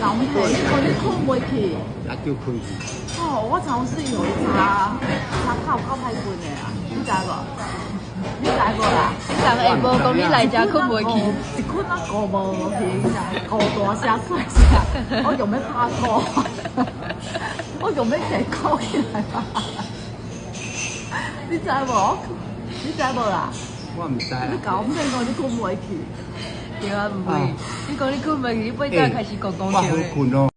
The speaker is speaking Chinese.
咁平，你講你困唔去？也叫困去。哦，我頭先有炒烤排骨嘅啊，你知無？你知無啦？你人下晡講你來遮困袂去，一困啊個無去，個大聲細聲，我用咩拍鼓？我用咩騎鼓起來嘛？你知無？你知無啦？我唔知啊。你咁聽講你困唔去？對啊，唔會。你講你困袂去，你尾仔開始講我好笑咧。困咯。